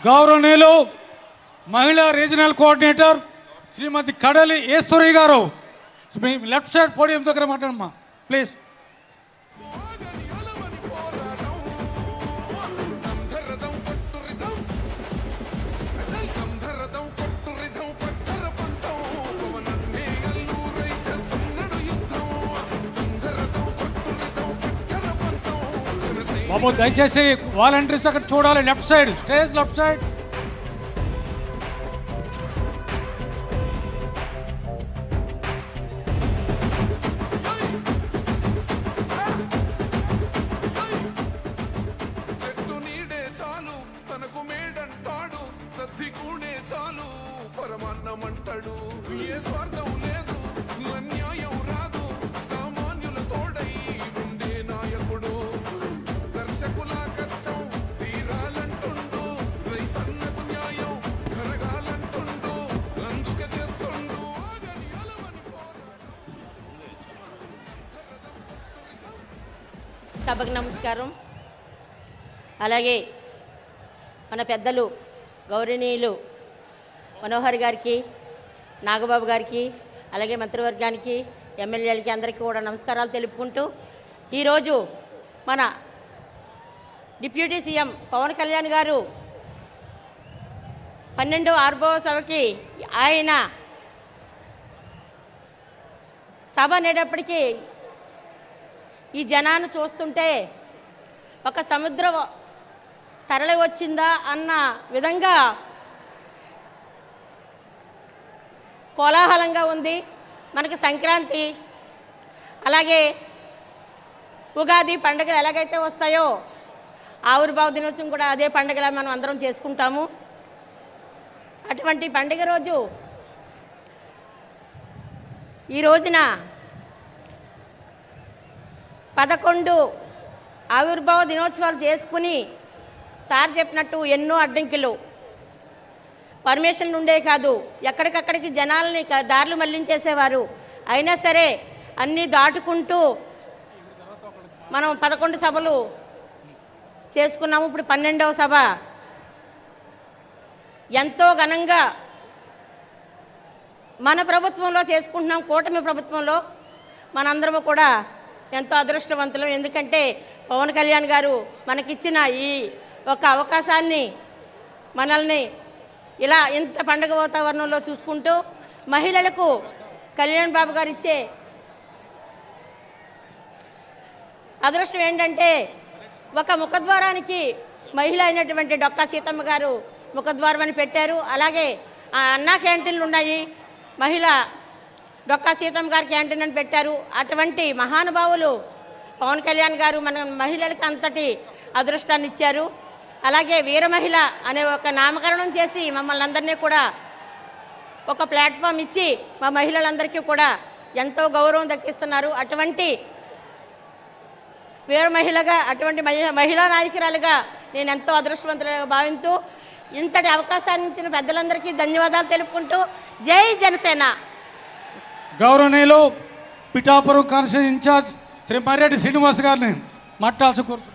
గౌరవనీయులు మహిళా regional coordinator శ్రీమతి కడలి ఈశ్వరి గారు మీ లెఫ్ట్ సైడ్ పోడియం దగ్గర మాట్లాడమ్మా ప్లీజ్. బాబు దయచేసి వాలంటీర్స్ అక్కడ చూడాలి, left side stage left side. చెట్టు నీడే చాలు తనకు మేడంటాడు, సద్ది కూడే చాలు పరమాన్నమంటాడు. ఏ స్వార్థం లేదు అన్యాయం రాదు, సామాన్యుల తోడై ఉండే నాయకుడు. కర్షకుల కష్టం తీరాలంటుండు, రైతన్నకు న్యాయం జరగాలంటుండు, అందుకే చేస్తుండు ఆగని అలవని పోరాటం. సభకు నమస్కారం. అలాగే మన పెద్దలు గౌరవనీయులు మనోహర్ గారికి, నాగబాబు గారికి, అలాగే మంత్రివర్గానికి, ఎమ్మెల్యేలకి అందరికీ కూడా నమస్కారాలు తెలుపుకుంటూ, ఈరోజు మన డిప్యూటీ సీఎం పవన్ కళ్యాణ్ గారు 12వ ఆర్బో సభకి ఆయన సభ అనేటప్పటికీ ఈ జనాన్ని చూస్తుంటే ఒక సముద్రం తరలి వచ్చిందా అన్న విధంగా కోలాహలంగా ఉంది. మనకి సంక్రాంతి అలాగే ఉగాది పండుగలు ఎలాగైతే వస్తాయో ఆవిర్భావ దినోత్సవం కూడా అదే పండుగలా మనం అందరం చేసుకుంటాము. అటువంటి పండుగ రోజు ఈ రోజున 11 ఆవిర్భావ దినోత్సవాలు చేసుకుని సార్ చెప్పినట్టు ఎన్నో అడ్డంకులు, పర్మిషన్లు ఉండే కాదు, ఎక్కడికక్కడికి జనాలని దారులు మళ్లించేసేవారు. అయినా సరే అన్నీ దాటుకుంటూ మనం 11 సభలు చేసుకున్నాము. ఇప్పుడు 12వ సభ ఎంతో ఘనంగా మన ప్రభుత్వంలో చేసుకుంటున్నాం. కూటమి ప్రభుత్వంలో మనందరము కూడా ఎంతో అదృష్టవంతులం. ఎందుకంటే పవన్ కళ్యాణ్ గారు మనకిచ్చిన ఈ ఒక అవకాశాన్ని మనల్ని ఇలా ఇంత పండుగ వాతావరణంలో చూసుకుంటూ మహిళలకు కళ్యాణ్ బాబు గారు ఇచ్చే అదృష్టం ఏంటంటే ఒక ముఖద్వారానికి మహిళ అయినటువంటి డొక్కా సీతమ్మ గారు ముఖద్వారం అని పెట్టారు. అలాగే అన్నా క్యాంటీన్లు ఉన్నాయి, మహిళ డొక్కా సీతమ్మ గారి క్యాంటీన్ అని పెట్టారు. అటువంటి మహానుభావులు పవన్ కళ్యాణ్ గారు మన మహిళలకు అంతటి అదృష్టాన్ని ఇచ్చారు. అలాగే వీర మహిళ అనే ఒక నామకరణం చేసి మమ్మల్ని అందరినీ కూడా ఒక ప్లాట్ఫామ్ ఇచ్చి మా మహిళలందరికీ కూడా ఎంతో గౌరవం దక్కిస్తున్నారు. అటువంటి వీర మహిళగా, అటువంటి మహిళా నాయకురాలుగా నేను ఎంతో అదృష్టవంతులుగా భావిస్తూ ఇంతటి అవకాశాన్ని ఇచ్చిన పెద్దలందరికీ ధన్యవాదాలు తెలుపుకుంటూ జై జనసేన. గౌరవనీయులు పిఠాపురం కాన్స్టిట్యూన్సీ ఇన్ఛార్జ్ శ్రీ మర్రెడ్డి శ్రీనివాస్ గారిని మాట్లాడాల్సి కోరుతున్నాను.